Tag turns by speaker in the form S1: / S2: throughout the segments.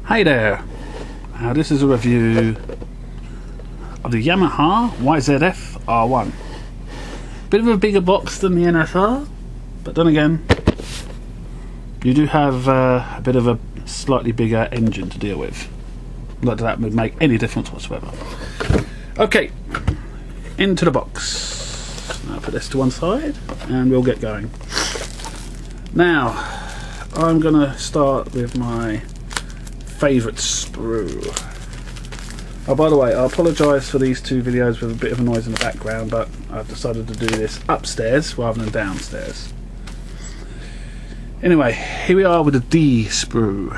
S1: Hey there, this is a review of the Yamaha YZF-R1. Bit of a bigger box than the NSR, but then again you do have a bit of a slightly bigger engine to deal with. Not that that would make any difference whatsoever. Okay, into the box. Now put this to one side and we'll get going. Now I'm gonna start with my favourite sprue. Oh, by the way, I apologise for these two videos with a bit of a noise in the background, but I've decided to do this upstairs rather than downstairs. Anyway, here we are with the D sprue.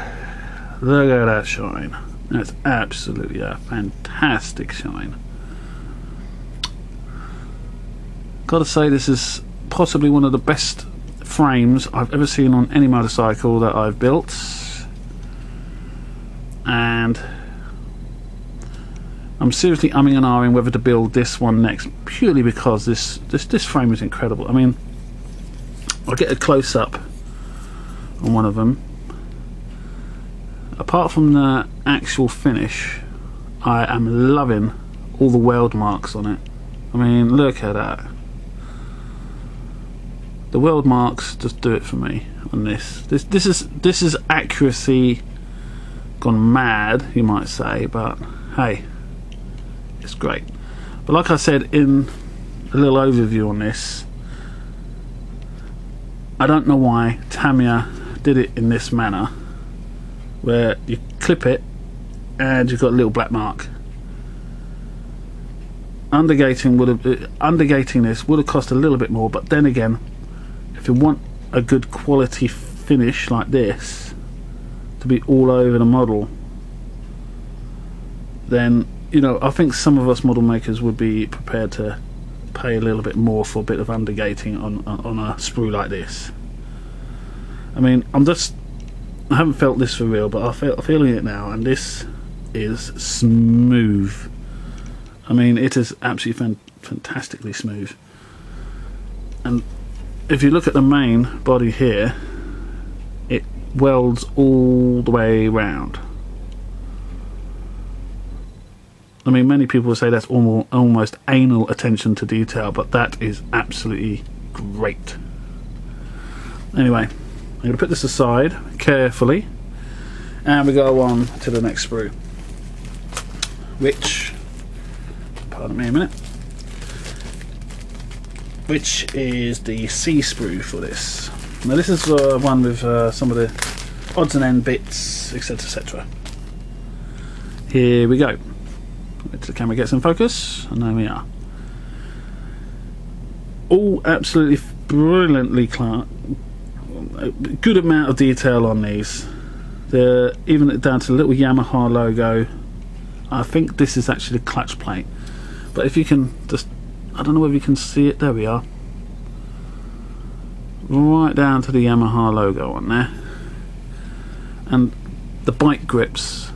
S1: Look at that shine. That's absolutely a fantastic shine. Gotta say, this is possibly one of the best frames I've ever seen on any motorcycle that I've built. And I'm seriously umming and ahhing whether to build this one next, purely because this frame is incredible. I mean, I'll get a close-up on one of them. Apart from the actual finish, I am loving all the weld marks on it. I mean, look at that. The weld marks just do it for me on this. This is accuracy gone mad, you might say, but hey, it's great. But like I said in a little overview on this, I don't know why Tamiya did it in this manner, where you clip it and you've got a little black mark. Undergating this would have cost a little bit more, but then again, if you want a good quality finish like this to be all over the model, then, you know, I think some of us model makers would be prepared to pay a little bit more for a bit of undergating on a sprue like this. I mean, I haven't felt this for real, but I'm feeling it now, and this is smooth. I mean, it is absolutely fantastically smooth. And if you look at the main body here, it welds all the way round. I mean, many people would say that's almost anal attention to detail, but that is absolutely great. Anyway, I'm going to put this aside carefully and we go on to the next sprue, which, pardon me a minute, which is the C sprue for this. Now this is one with some of the odds and end bits, etc, etc. Here we go. Wait till the camera gets in focus, and there we are. All absolutely brilliantly clear. A good amount of detail on these. They're even down to the little Yamaha logo. I think this is actually the clutch plate, but if you can just, I don't know whether you can see it, there we are, right down to the Yamaha logo on there. And the bike grips,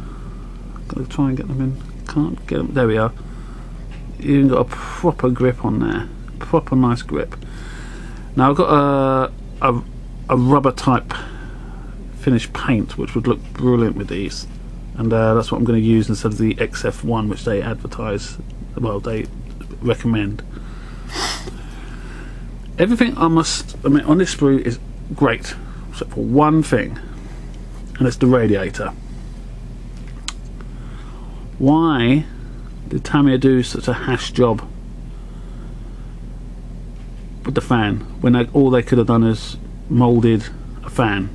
S1: gotta try and get them in, can't get them, there we are. You even got a proper grip on there, proper nice grip. Now I've got a rubber type finish paint which would look brilliant with these, and that's what I'm going to use instead of the XF1 which they advertise, well, they recommend. Everything I must admit on this sprue is great, except for one thing, and it's the radiator. Why did Tamiya do such a hash job with the fan when all they could have done is moulded a fan?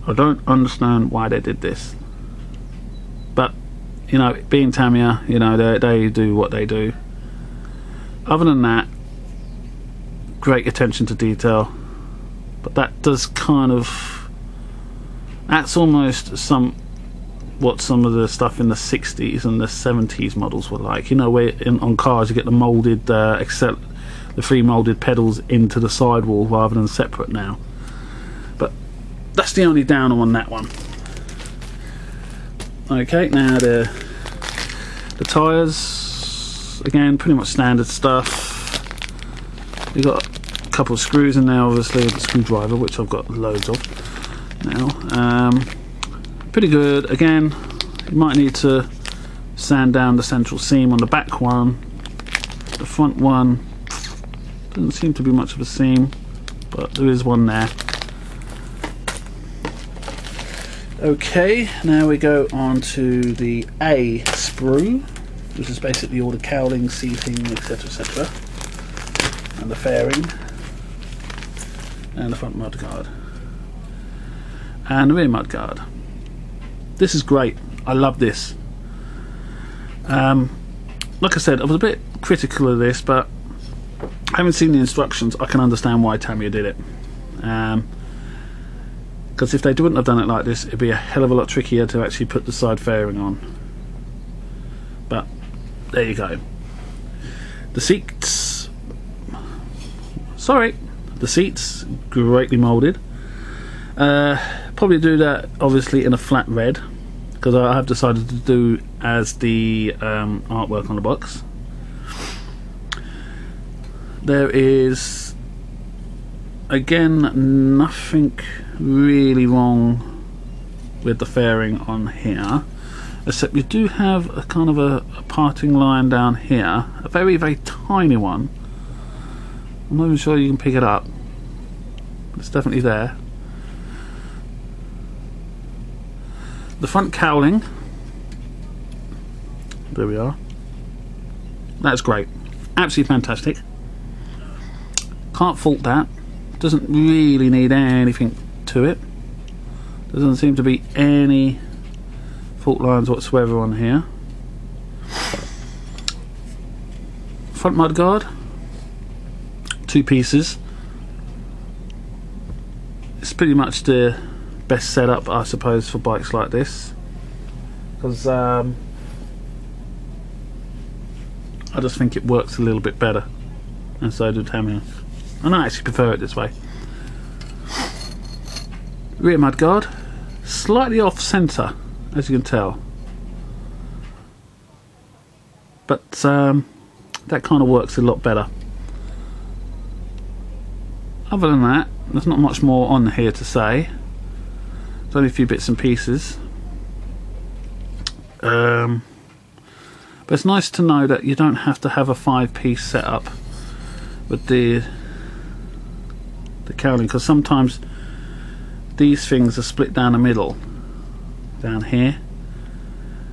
S1: I don't understand why they did this, but you know, being Tamiya, you know, they do what they do. Other than that, great attention to detail, but that does kind of, that's almost what some of the stuff in the 60s and the 70s models were like, you know, where on cars you get the moulded the free moulded pedals into the sidewall rather than separate now. But that's the only downer on that one. Okay, now the tyres, again, pretty much standard stuff. You've got a couple of screws in there, obviously, with the screwdriver, which I've got loads of. now. Pretty good. Again, you might need to sand down the central seam on the back one. The front one doesn't seem to be much of a seam, but there is one there. Okay, now we go on to the A sprue, which is basically all the cowling, seating, etc, etc, and the fairing, and the front mudguard, and the rear mudguard. This is great. I love this. Like I said, I was a bit critical of this, but having seen the instructions, I can understand why Tamiya did it. Because if they wouldn't have done it like this, it'd be a hell of a lot trickier to actually put the side fairing on. But there you go. The seats, the seats greatly moulded. Probably do that obviously in a flat red, because I have decided to do as the artwork on the box. There is again nothing really wrong with the fairing on here, except you do have a kind of a parting line down here, a very very tiny one. I'm not even sure you can pick it up. It's definitely there. The front cowling, there we are. That's great, absolutely fantastic. Can't fault that. Doesn't really need anything to it. Doesn't seem to be any fault lines whatsoever on here. Front mudguard, 2 pieces. It's pretty much the best setup, I suppose, for bikes like this, because I just think it works a little bit better, and so do Tamiya, and I actually prefer it this way. Rear mudguard, slightly off centre, as you can tell, but that kind of works a lot better. Other than that, there's not much more on here to say. There's only a few bits and pieces, but it's nice to know that you don't have to have a 5-piece setup with the cowling, because sometimes these things are split down the middle down here,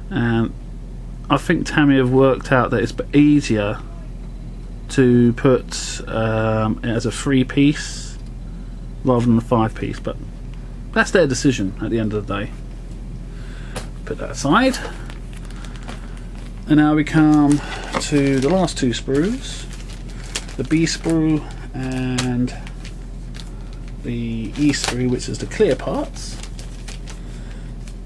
S1: and I think Tamiya have worked out that it's easier to put it as a 3-piece rather than a 5-piece, but that's their decision at the end of the day. Put that aside, and now we come to the last 2 sprues, the B sprue and the E sprue, which is the clear parts.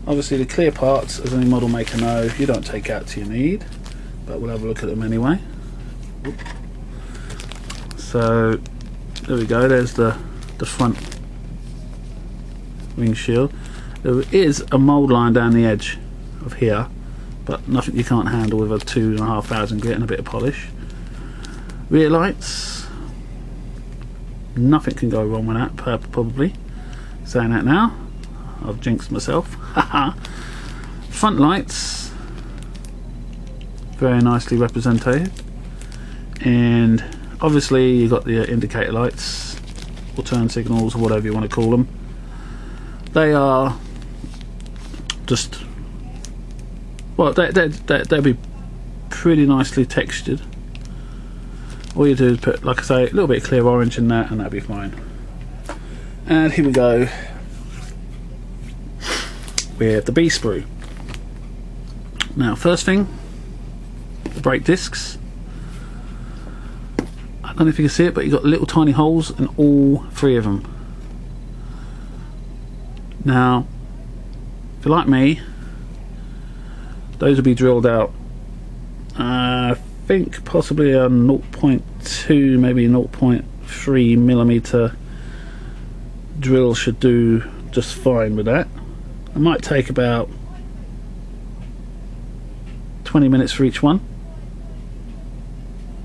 S1: Obviously the clear parts, as any model maker know, you don't take out to your need, but we'll have a look at them anyway. So there we go, there's the front windshield. There is a mould line down the edge of here, but nothing you can't handle with a 2,500 grit and a bit of polish. Rear lights, nothing can go wrong with that, probably. Saying that now, I've jinxed myself. Front lights, very nicely represented, and obviously you've got the indicator lights, or turn signals, or whatever you want to call them. They are just, well, they'll be pretty nicely textured. All you do is put, like I say, a little bit of clear orange in that, and that'll be fine. And here we go with the B sprue. Now, first thing, the brake discs. I don't know if you can see it, but you've got little tiny holes in all 3 of them. Now, if you're like me, those will be drilled out. I think possibly a 0.2, maybe 0.3 millimeter drill should do just fine with that. It might take about 20 minutes for each one,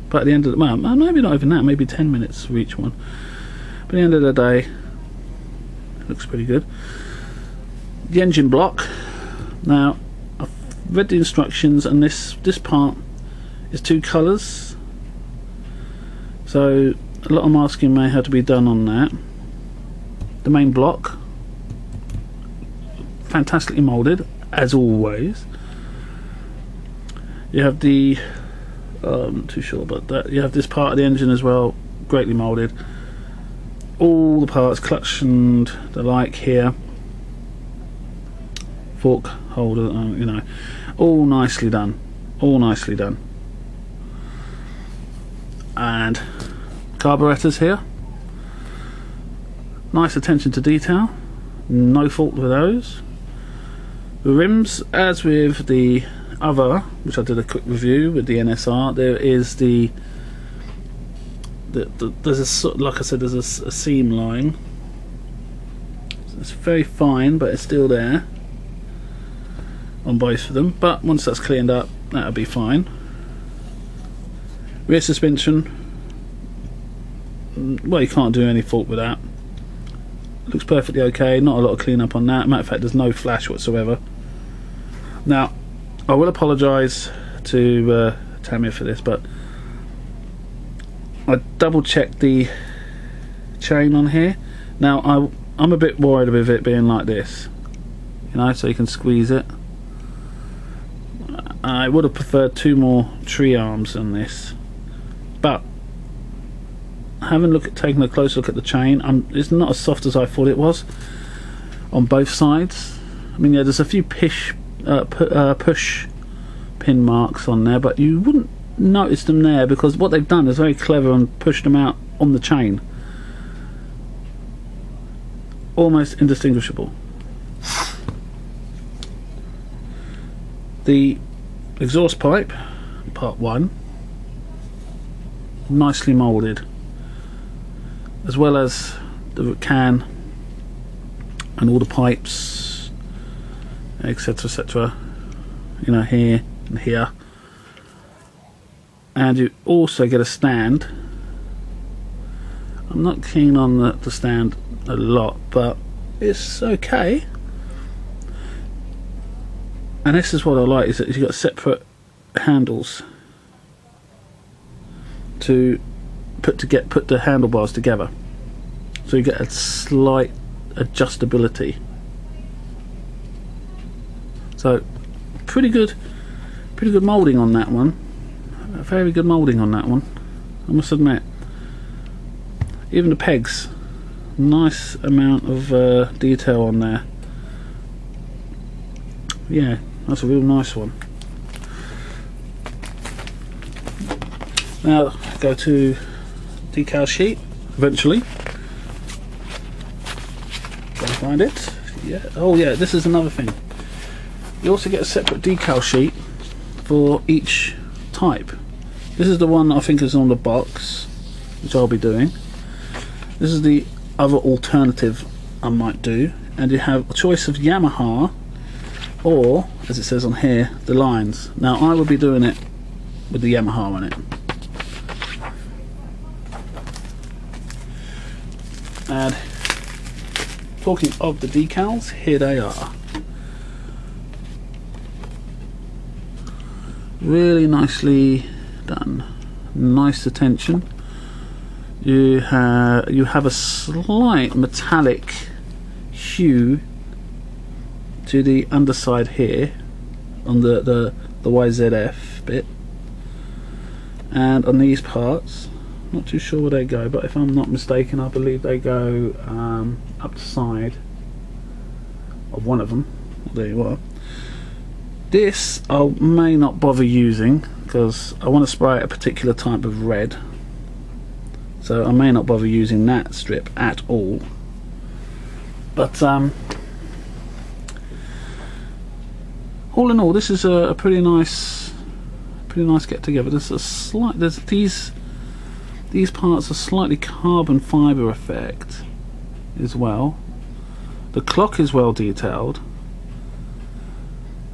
S1: but at the end of the, well, maybe not even that, maybe 10 minutes for each one, but at the end of the day, it looks pretty good. the engine block. Now I've read the instructions, and this part is 2 colours, so a lot of masking may have to be done on that. The main block, fantastically moulded as always. You have the I'm not too sure about that. You have this part of the engine as well, greatly moulded. All the parts, clutch and the like here, fork holder, you know, all nicely done, all nicely done. And carburetors here, nice attention to detail, no fault with those. The rims, as with the other, which I did a quick review with the NSR, there is there's a, like I said, there's a seam line. It's very fine, but it's still there on both of them. But once that's cleaned up, that'll be fine. Rear suspension, well, you can't do any fault with that. Looks perfectly okay. Not a lot of clean up on that. Matter of fact, there's no flash whatsoever. Now, I will apologise to Tamiya for this, but I double checked the chain on here. Now I'm a bit worried with it being like this, you know, so you can squeeze it. I would have preferred 2 more tree arms than this, but taking a close look at the chain, it's not as soft as I thought it was on both sides. I mean, yeah, there's a few push pin marks on there, but you wouldn't notice them there because what they've done is very clever and pushed them out on the chain, almost indistinguishable. The exhaust pipe, part 1, nicely moulded, as well as the can and all the pipes, etc, etc, you know, here and here. And you also get a stand. I'm not keen on the stand a lot, but it's okay. And this is what I like, is that you've got separate handles to put the handlebars together, so you get a slight adjustability. So pretty good moulding on that one. Very good moulding on that one, I must admit. Even the pegs, nice amount of detail on there. Yeah, that's a real nice one. Now go to decal sheet eventually. Gotta find it. Yeah. Oh yeah, this is another thing. You also get a separate decal sheet for each type. This is the one I think is on the box, which I'll be doing. This is the other alternative I might do, and you have a choice of Yamaha or, as it says on here, the lines. Now I will be doing it with the Yamaha on it. And talking of the decals, here they are. Really nicely done, nice attention. You have a slight metallic hue to the underside here on the YZF bit, and on these parts, not too sure where they go, but if I'm not mistaken, I believe they go up the side of one of them. There you are. This I may not bother using because I want to spray a particular type of red, so I may not bother using that strip at all. But all in all, this is a pretty nice get together. There's a slight, these parts are slightly carbon fibre effect as well. The clock is well detailed.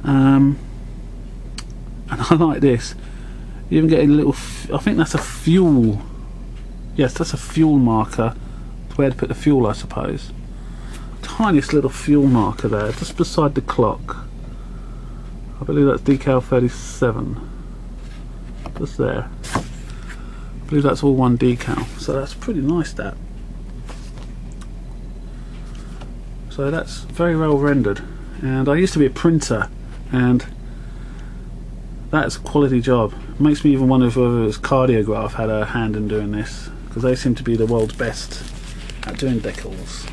S1: And I like this. You even get a little, I think that's a fuel, yes, that's a fuel marker, where to put the fuel, I suppose. tiniest little fuel marker there, just beside the clock. I believe that's decal 37. Just there. I believe that's all one decal. So that's pretty nice, that. So that's very well rendered. And I used to be a printer, and that's a quality job. It makes me even wonder if whether it's Cardiograph had a hand in doing this, because they seem to be the world's best at doing decals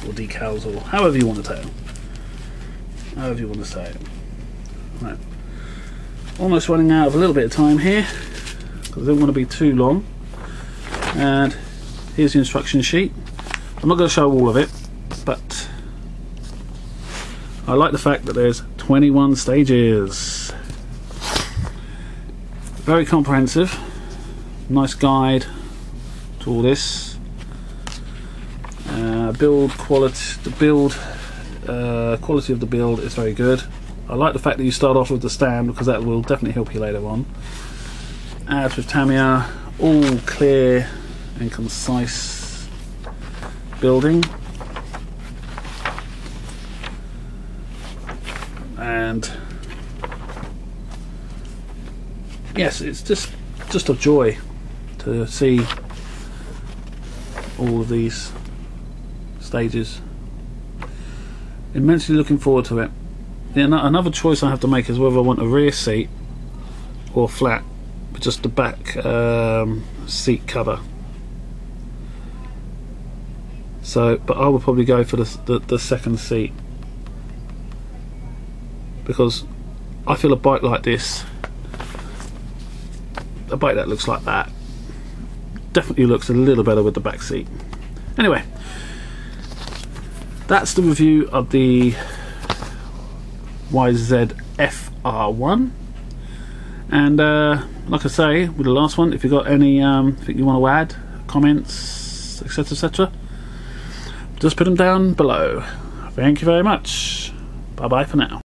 S1: or decals, or however you want to say it. However you want to say it. Right. Almost running out of a little bit of time here, because I don't want to be too long. And here's the instruction sheet. I'm not going to show all of it, but I like the fact that there's 21 stages. Very comprehensive. Nice guide to all this. Build quality. The quality of the build is very good. I like the fact that you start off with the stand, because that will definitely help you later on. As with Tamiya, all clear and concise building. And yes, it's just a joy to see all of these stages. Immensely looking forward to it. Another choice I have to make is whether I want a rear seat or flat, with just the back seat cover. So, but I would probably go for the second seat, because I feel a bike like this, a bike that looks like that, definitely looks a little better with the back seat. Anyway, that's the review of the YZF-R1. And like I say with the last one, if you've got any thing you want to add, comments, etc., just put them down below. Thank you very much. Bye bye for now.